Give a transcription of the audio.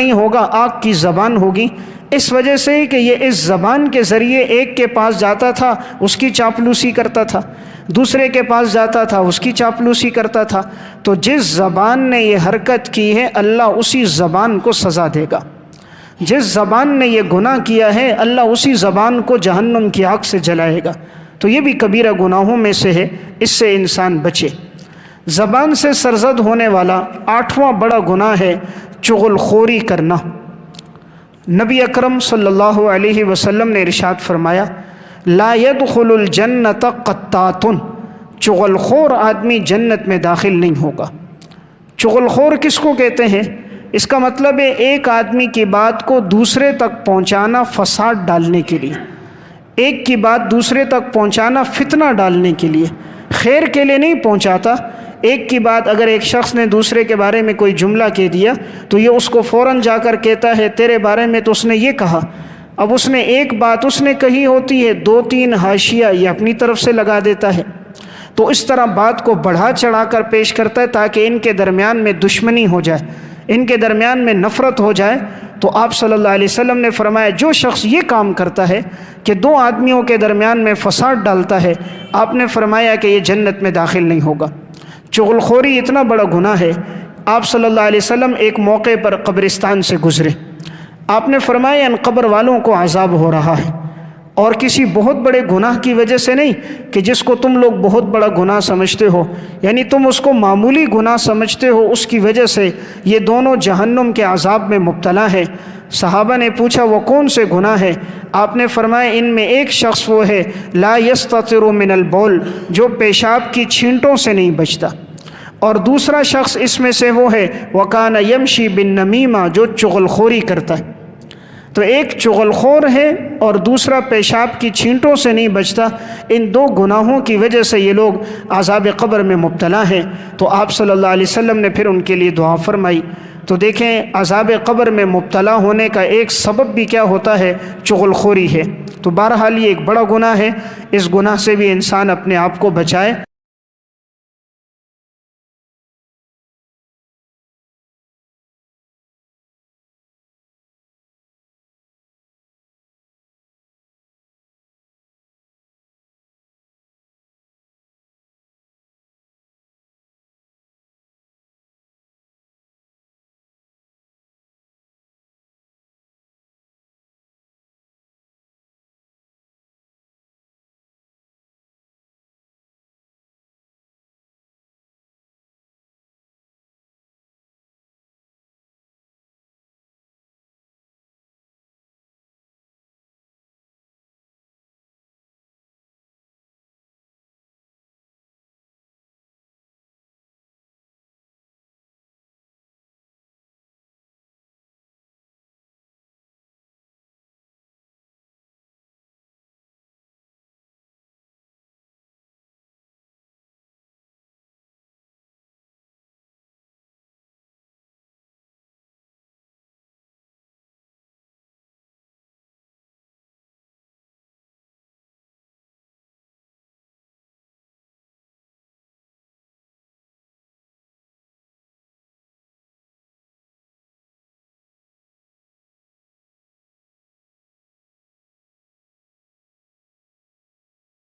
نہیں ہوگا، آگ کی زبان ہوگی، اس وجہ سے کہ یہ اس زبان کے ذریعے ایک کے پاس جاتا تھا، اس کی چاپلوسی کرتا تھا، دوسرے کے پاس جاتا تھا، اس کی چاپلوسی کرتا تھا۔ تو جس زبان نے یہ حرکت کی ہے اللہ اسی زبان کو سزا دے گا، جس زبان نے یہ گناہ کیا ہے اللہ اسی زبان کو جہنم کی آگ سے جلائے گا۔ تو یہ بھی کبیرہ گناہوں میں سے ہے، اس سے انسان بچے۔ زبان سے سرزد ہونے والا 8واں بڑا گناہ ہے چغل خوری کرنا۔ نبی اکرم صلی اللہ علیہ وسلم نے ارشاد فرمایا لا يدخل الجنت قطات، چغل خور آدمی جنت میں داخل نہیں ہوگا۔ چغل خور کس کو کہتے ہیں؟ اس کا مطلب ہے ایک آدمی کی بات کو دوسرے تک پہنچانا فساد ڈالنے کے لیے، ایک کی بات دوسرے تک پہنچانا فتنہ ڈالنے کے لیے، خیر کے لیے نہیں پہنچاتا۔ ایک کی بات اگر ایک شخص نے دوسرے کے بارے میں کوئی جملہ کہہ دیا تو یہ اس کو فوراً جا کر کہتا ہے تیرے بارے میں تو اس نے یہ کہا۔ اب اس نے ایک بات اس نے کہی ہوتی ہے، 2-3 حاشیہ یہ اپنی طرف سے لگا دیتا ہے۔ تو اس طرح بات کو بڑھا چڑھا کر پیش کرتا ہے تاکہ ان کے درمیان میں دشمنی ہو جائے، ان کے درمیان میں نفرت ہو جائے۔ تو آپ صلی اللہ علیہ وسلم نے فرمایا جو شخص یہ کام کرتا ہے کہ 2 آدمیوں کے درمیان میں فساد ڈالتا ہے، آپ نے فرمایا کہ یہ جنت میں داخل نہیں ہوگا۔ چغل خوری اتنا بڑا گناہ ہے۔ آپ صلی اللہ علیہ وسلم ایک موقع پر قبرستان سے گزرے، آپ نے فرمایا ان قبر والوں کو عذاب ہو رہا ہے، اور کسی بہت بڑے گناہ کی وجہ سے نہیں کہ جس کو تم لوگ بہت بڑا گناہ سمجھتے ہو، یعنی تم اس کو معمولی گناہ سمجھتے ہو، اس کی وجہ سے یہ دونوں جہنم کے عذاب میں مبتلا ہیں۔ صحابہ نے پوچھا وہ کون سے گناہ ہے؟ آپ نے فرمایا ان میں ایک شخص وہ ہے لا یستتر من البول، جو پیشاب کی چھینٹوں سے نہیں بچتا، اور دوسرا شخص اس میں سے وہ ہے وکان یمشی بالنمیمہ، جو چغل خوری کرتا ہے۔ تو ایک چغل خور ہے اور دوسرا پیشاب کی چھینٹوں سے نہیں بچتا۔ ان 2 گناہوں کی وجہ سے یہ لوگ عذاب قبر میں مبتلا ہیں۔ تو آپ صلی اللہ علیہ وسلم نے پھر ان کے لیے دعا فرمائی۔ تو دیکھیں عذاب قبر میں مبتلا ہونے کا ایک سبب بھی کیا ہوتا ہے؟ چغل خوری ہے۔ تو بہرحال یہ ایک بڑا گناہ ہے، اس گناہ سے بھی انسان اپنے آپ کو بچائے۔